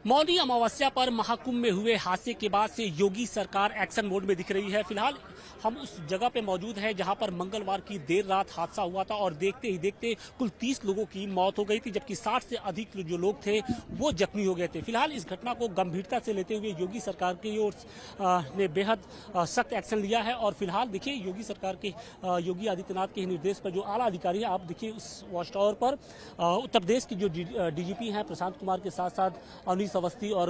मौनी अमावस्या पर महाकुंभ में हुए हादसे के बाद से योगी सरकार एक्शन मोड में दिख रही है। फिलहाल हम उस जगह पे मौजूद हैं जहां पर मंगलवार की देर रात हादसा हुआ था और देखते ही देखते कुल 30 लोगों की मौत हो गई थी, जबकि 60 से अधिक जो लोग थे वो जख्मी हो गए थे। फिलहाल इस घटना को गंभीरता से लेते हुए योगी सरकार की ओर ने बेहद सख्त एक्शन लिया है। और फिलहाल देखिए योगी सरकार के योगी आदित्यनाथ के निर्देश पर जो आला अधिकारी है, आप देखिए उस वॉच टावर पर उत्तर प्रदेश की जो डीजीपी हैं प्रशांत कुमार के साथ साथ अवनीश अवस्थी और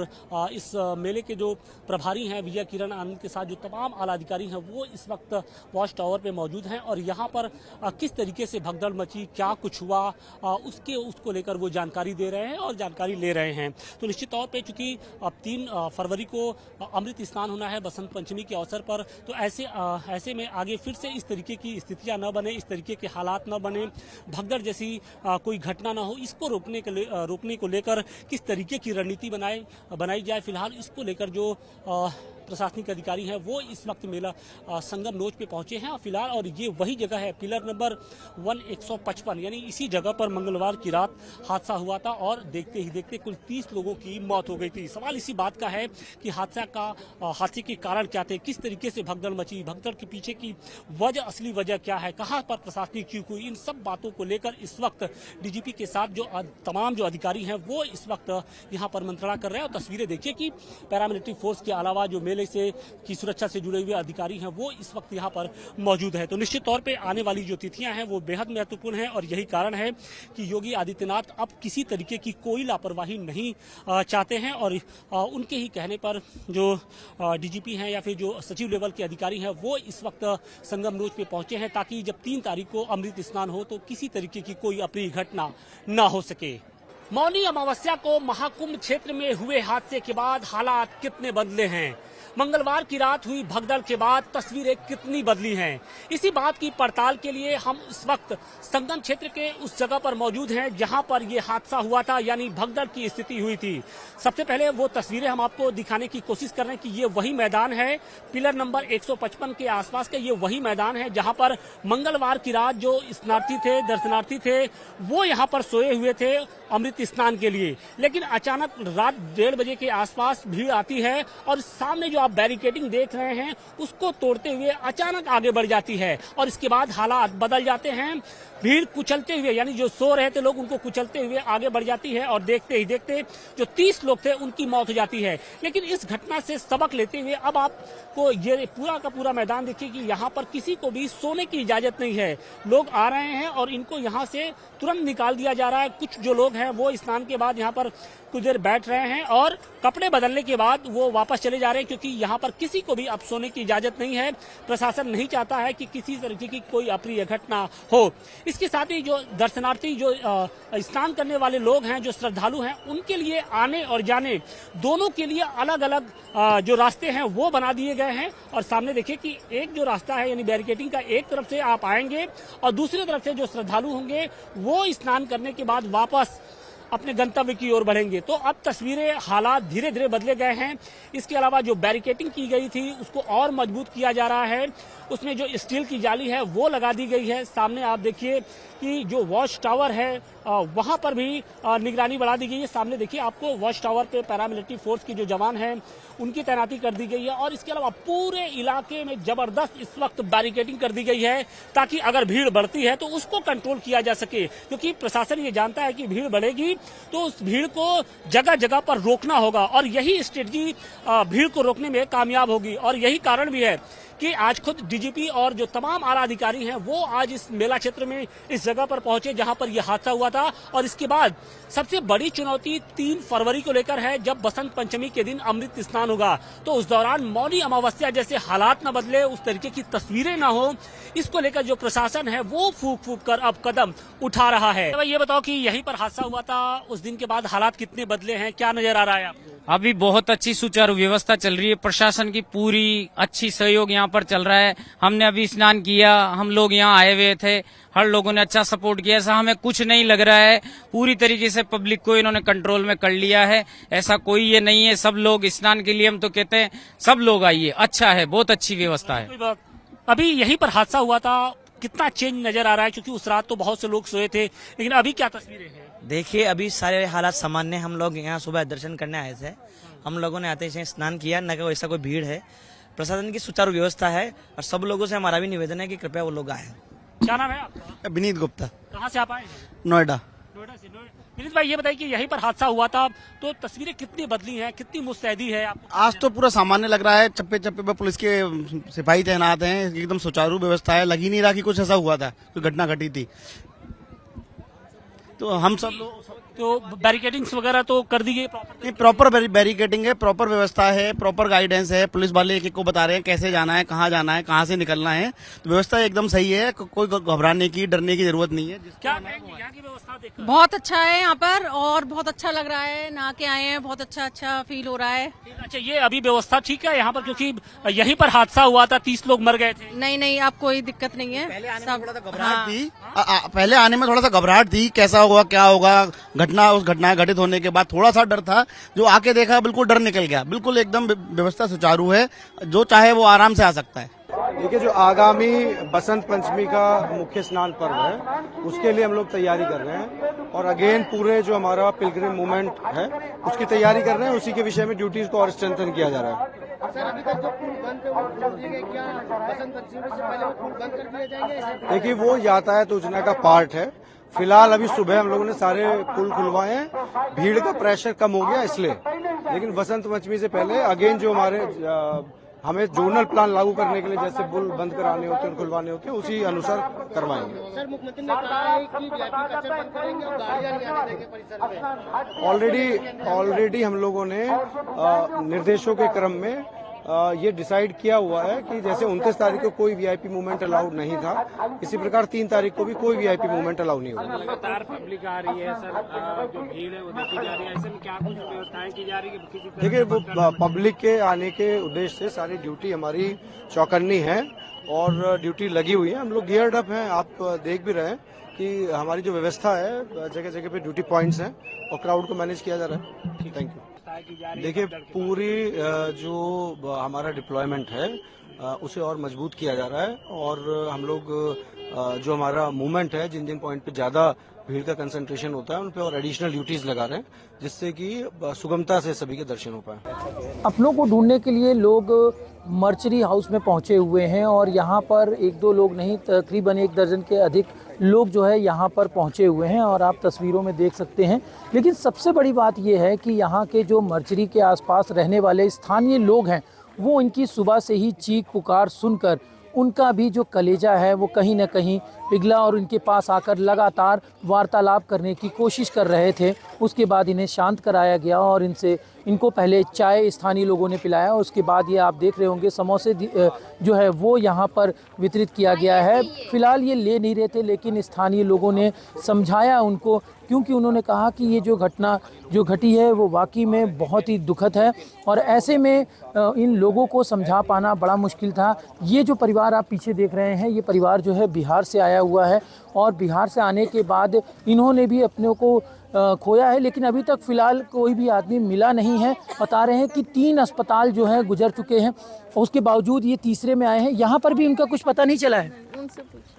इस मेले के जो प्रभारी हैं विजय किरण आनंद के साथ जो तमाम आला अधिकारी हैं वो इस वक्त वॉच टावर पे मौजूद हैं। और यहाँ पर किस तरीके से भगदड़ मची, क्या कुछ हुआ, उसको लेकर वो जानकारी दे रहे हैं और जानकारी ले रहे हैं। तो निश्चित तौर पे चूंकि अब 3 फरवरी को अमृत स्नान होना है बसंत पंचमी के अवसर पर, तो ऐसे में आगे फिर से इस तरीके की स्थितियां न बने, इस तरीके के हालात न बने, भगदड़ जैसी कोई घटना न हो, इसको रोकने को लेकर किस तरीके की रणनीति बनाई जाए। फिलहाल इसको लेकर जो प्रशासनिक अधिकारी हैं वो इस वक्त मेला संगम नोच पे पहुंचे हैं। फिलहाल और ये वही जगह है पिलर नंबर 155, यानी इसी जगह पर मंगलवार की रात हादसा हुआ था और देखते ही देखते कुल 30 लोगों की मौत हो गई थी। सवाल इसी बात का है कि हादसे के कारण क्या थे, किस तरीके से भगदड़ मची, भगदड़ के पीछे की असली वजह क्या है, कहाँ पर प्रशासनिक चूक हुई, इन सब बातों को लेकर इस वक्त डीजीपी के साथ जो तमाम जो अधिकारी हैं वो इस वक्त यहाँ पर मंत्रणा कर रहे हैं। और तस्वीरें देखिए कि पैरामिलिट्री फोर्स के अलावा जो की सुरक्षा से जुड़े हुए अधिकारी हैं वो इस वक्त यहाँ पर मौजूद है। तो निश्चित तौर पे आने वाली जो तिथियां हैं वो बेहद महत्वपूर्ण हैं और यही कारण है कि योगी आदित्यनाथ अब किसी तरीके की कोई लापरवाही नहीं चाहते हैं। और उनके ही कहने पर जो डीजीपी हैं या फिर जो सचिव लेवल के अधिकारी हैं वो इस वक्त संगम नोच पे पहुंचे हैं ताकि जब 3 तारीख को अमृत स्नान हो तो किसी तरीके की कोई अप्रिय घटना न हो सके। मौनी अमावस्या को महाकुंभ क्षेत्र में हुए हादसे के बाद हालात कितने बदले हैं, मंगलवार की रात हुई भगदड़ के बाद तस्वीरें कितनी बदली हैं, इसी बात की पड़ताल के लिए हम इस वक्त संगम क्षेत्र के उस जगह पर मौजूद हैं जहां पर यह हादसा हुआ था, यानी भगदड़ की स्थिति हुई थी। सबसे पहले वो तस्वीरें हम आपको दिखाने की कोशिश कर रहे हैं कि ये वही मैदान है, पिलर नंबर 155 के आसपास का ये वही मैदान है जहां पर मंगलवार की रात जो दर्शनार्थी थे वो यहाँ पर सोए हुए थे अमृत स्नान के लिए। लेकिन अचानक रात 1:30 बजे के आसपास भीड़ आती है और सामने जो आप बैरिकेडिंग देख रहे हैं उसको तोड़ते हुए अचानक आगे बढ़ जाती है और इसके बाद हालात बदल जाते हैं। भीड़ कुचलते हुए, यानी जो सो रहे थे लोग उनको कुचलते हुए आगे बढ़ जाती है और देखते ही देखते जो 30 लोग थे उनकी मौत हो जाती है। लेकिन इस घटना से सबक लेते हुए अब आपको ये पूरा का पूरा मैदान देखिए कि यहाँ पर किसी को भी सोने की इजाजत नहीं है। लोग आ रहे हैं और इनको यहाँ से तुरंत निकाल दिया जा रहा है। कुछ जो लोग हैं वो स्नान के बाद यहाँ पर कुछ देर बैठ रहे हैं और कपड़े बदलने के बाद वो वापस चले जा रहे हैं, क्योंकि यहाँ पर किसी को भी अब सोने की इजाजत नहीं है। प्रशासन नहीं चाहता है कि किसी तरीके की कोई अप्रिय घटना हो। इसके साथ ही जो दर्शनार्थी जो स्नान करने वाले लोग हैं, जो श्रद्धालु हैं, उनके लिए आने और जाने दोनों के लिए अलग अलग जो रास्ते हैं वो बना दिए गए हैं। और सामने देखिए कि एक जो रास्ता है यानी बैरिकेडिंग का, एक तरफ से आप आएंगे और दूसरी तरफ से जो श्रद्धालु होंगे वो स्नान करने के बाद वापस अपने गंतव्य की ओर बढ़ेंगे। तो अब तस्वीरें, हालात धीरे धीरे बदले गए हैं। इसके अलावा जो बैरिकेडिंग की गई थी उसको और मजबूत किया जा रहा है, उसमें जो स्टील की जाली है वो लगा दी गई है। सामने आप देखिए कि जो वॉच टावर है वहां पर भी निगरानी बढ़ा दी गई है। सामने देखिए आपको वॉच टावर पे पैरामिलिट्री फोर्स के जो जवान हैं उनकी तैनाती कर दी गई है और इसके अलावा पूरे इलाके में जबरदस्त इस वक्त बैरिकेडिंग कर दी गई है ताकि अगर भीड़ बढ़ती है तो उसको कंट्रोल किया जा सके, क्योंकि प्रशासन ये जानता है कि भीड़ बढ़ेगी तो उस भीड़ को जगह जगह पर रोकना होगा और यही स्ट्रेटजी भीड़ को रोकने में कामयाब होगी। और यही कारण भी है कि आज खुद डीजीपी और जो तमाम आला अधिकारी हैं वो आज इस मेला क्षेत्र में इस जगह पर पहुंचे जहां पर यह हादसा हुआ था। और इसके बाद सबसे बड़ी चुनौती 3 फरवरी को लेकर है, जब बसंत पंचमी के दिन अमृत स्नान होगा। तो उस दौरान मौनी अमावस्या जैसे हालात न बदले, उस तरीके की तस्वीरें न हो, इसको लेकर जो प्रशासन है वो फूक फूक कर अब कदम उठा रहा है। तो ये बताओ कि यहीं पर हादसा हुआ था, उस दिन के बाद हालात कितने बदले हैं, क्या नजर आ रहा है आपको? अभी बहुत अच्छी सुचारू व्यवस्था चल रही है, प्रशासन की पूरी अच्छी सहयोग यहाँ पर चल रहा है। हमने अभी स्नान किया, हम लोग यहाँ आए हुए थे, हर लोगों ने अच्छा सपोर्ट किया। ऐसा हमें कुछ नहीं लग रहा है, पूरी तरीके से पब्लिक को इन्होंने कंट्रोल में कर लिया है। ऐसा कोई ये नहीं है, सब लोग स्नान के लिए, हम तो कहते हैं सब लोग आइए, अच्छा है, बहुत अच्छी व्यवस्था है। अभी यहीं पर हादसा हुआ था, कितना चेंज नजर आ रहा है, क्योंकि उस रात तो बहुत से लोग सोए थे, लेकिन अभी क्या तस्वीरें हैं? देखिए अभी सारे हालात सामान्य, हम लोग यहाँ सुबह दर्शन करने आए थे। हम लोगों ने आते ही स्नान किया, न कोई ऐसा कोई भीड़ है, प्रशासन की सुचारू व्यवस्था है और सब लोगों से हमारा भी निवेदन है कि कृपया वो लोग आए। क्या नाम है आपका? विनीत गुप्ता, कहाँ से आप आए हैं? नोएडा। नोएडा से। विनीत भाई ये बताइए कि यहीं पर हादसा हुआ था, तो तस्वीरें कितनी बदली हैं, कितनी मुस्तैदी है आपको? आज तो पूरा सामान्य लग रहा है, चप्पे चप्पे पे पुलिस के सिपाही तैनात हैं, एकदम सुचारू व्यवस्था है, लग ही नहीं रहा कि कुछ ऐसा हुआ था, कोई घटना घटी थी। तो हम सब लोग तो बैरिकेडिंग्स वगैरह तो कर दी गई प्रॉपर? प्रॉपर बैरिकेडिंग है, प्रॉपर व्यवस्था है, प्रॉपर गाइडेंस है, पुलिस वाले एक एक को बता रहे हैं कैसे जाना है, कहाँ से निकलना है। तो व्यवस्था एकदम सही है, कोई घबराने की डरने की जरूरत नहीं है। क्या यहाँ की व्यवस्था देखकर? बहुत अच्छा है यहाँ पर और बहुत अच्छा लग रहा है, नहा के आए हैं, बहुत अच्छा फील हो रहा है। अच्छा, ये अभी व्यवस्था ठीक है यहाँ पर, क्योंकि यहीं पर हादसा हुआ था, 30 लोग मर गए थे। नहीं, अब कोई दिक्कत नहीं है। घबराहट थी, पहले आने में थोड़ा सा घबराहट थी, कैसा होगा क्या होगा, उस घटना घटित होने के बाद थोड़ा सा डर था। जो आके देखा बिल्कुल डर निकल गया, बिल्कुल एकदम व्यवस्था सुचारू है, जो चाहे वो आराम से आ सकता है। देखिए, जो आगामी बसंत पंचमी का मुख्य स्नान पर्व है उसके लिए हम लोग तैयारी कर रहे हैं और अगेन पूरे जो हमारा पिलग्रिम मूवमेंट है उसकी तैयारी कर रहे हैं। उसी के विषय में ड्यूटीज को और स्ट्रेंथन किया जा रहा है। सर, अभी तक जो पुल बंद थे वो खोल दिए गए, क्या बसंत पंचमी से पहले वो पुल बंद कर दिए जाएंगे? देखिए, वो यातायात योजना का पार्ट है। फिलहाल अभी सुबह हम लोगों ने सारे पुल खुलवाए हैं, भीड़ का प्रेशर कम हो गया इसलिए। लेकिन बसंत पंचमी से पहले अगेन जो हमें जोनल प्लान लागू करने के लिए जैसे पुल बंद कराने होते हैं, खुलवाने होते हैं, उसी अनुसार करवाएंगे। सर, मुख्यमंत्री ने कहा है कि वीआईपी कल्चर बंद करेंगे और गाड़ियां नहीं आने देंगे परिसर में। ऑलरेडी हम लोगों ने निर्देशों के क्रम में ये डिसाइड किया हुआ है कि जैसे 29 तारीख को कोई वीआईपी मूवमेंट अलाउड नहीं था, इसी प्रकार 3 तारीख को भी कोई वीआईपी मूवमेंट अलाउ नहीं होगा। लगातार पब्लिक आ रही है सर, जो भीड़ है वो देखी जा रही है, ऐसे में क्या कुछ व्यवस्थाएं की जा रही है किसी तरह? देखिए, वो पब्लिक के आने के उद्देश्य से सारी ड्यूटी हमारी चौकन्नी है और ड्यूटी लगी हुई है। हम लोग गियर्ड अप हैं, आप देख भी रहे हैं कि हमारी जो व्यवस्था है, जगह जगह पे ड्यूटी पॉइंट्स हैं और क्राउड को मैनेज किया जा रहा है। Thank you. देखिए, पूरी जो हमारा डिप्लॉयमेंट है उसे और मजबूत किया जा रहा है और हम लोग जो हमारा मूवमेंट है, जिन जिन पॉइंट पे ज्यादा भीड़ का कंसंट्रेशन होता है उन पे और एडिशनल ड्यूटीज लगा रहे हैं, जिससे कि सुगमता से सभी के दर्शन हो पाए। अपनों को ढूंढने के लिए लोग मर्चरी हाउस में पहुंचे हुए हैं और यहाँ पर 1-2 लोग नहीं, तकरीबन 1 दर्जन के अधिक लोग जो है यहाँ पर पहुँचे हुए हैं और आप तस्वीरों में देख सकते हैं। लेकिन सबसे बड़ी बात ये है कि यहाँ के जो मर्चरी के आसपास रहने वाले स्थानीय लोग हैं, वो इनकी सुबह से ही चीख पुकार सुनकर उनका भी जो कलेजा है वो कहीं ना कहीं पिघला और उनके पास आकर लगातार वार्तालाप करने की कोशिश कर रहे थे। उसके बाद इन्हें शांत कराया गया और इनको पहले चाय स्थानीय लोगों ने पिलाया। उसके बाद ये आप देख रहे होंगे समोसे जो है वो यहाँ पर वितरित किया गया है। फ़िलहाल ये ले नहीं रहे थे, लेकिन स्थानीय लोगों ने समझाया उनको, क्योंकि उन्होंने कहा कि ये जो घटना जो घटी है वो वाकई में बहुत ही दुखद है और ऐसे में इन लोगों को समझा पाना बड़ा मुश्किल था। ये जो परिवार आप पीछे देख रहे हैं, ये परिवार जो है बिहार से आया हुआ है और बिहार से आने के बाद इन्होंने भी अपने को खोया है, लेकिन अभी तक फ़िलहाल कोई भी आदमी मिला नहीं है। बता रहे हैं कि 3 अस्पताल जो हैं गुजर चुके हैं, उसके बावजूद ये तीसरे में आए हैं। यहाँ पर भी इनका कुछ पता नहीं चला है। उनसे पूछ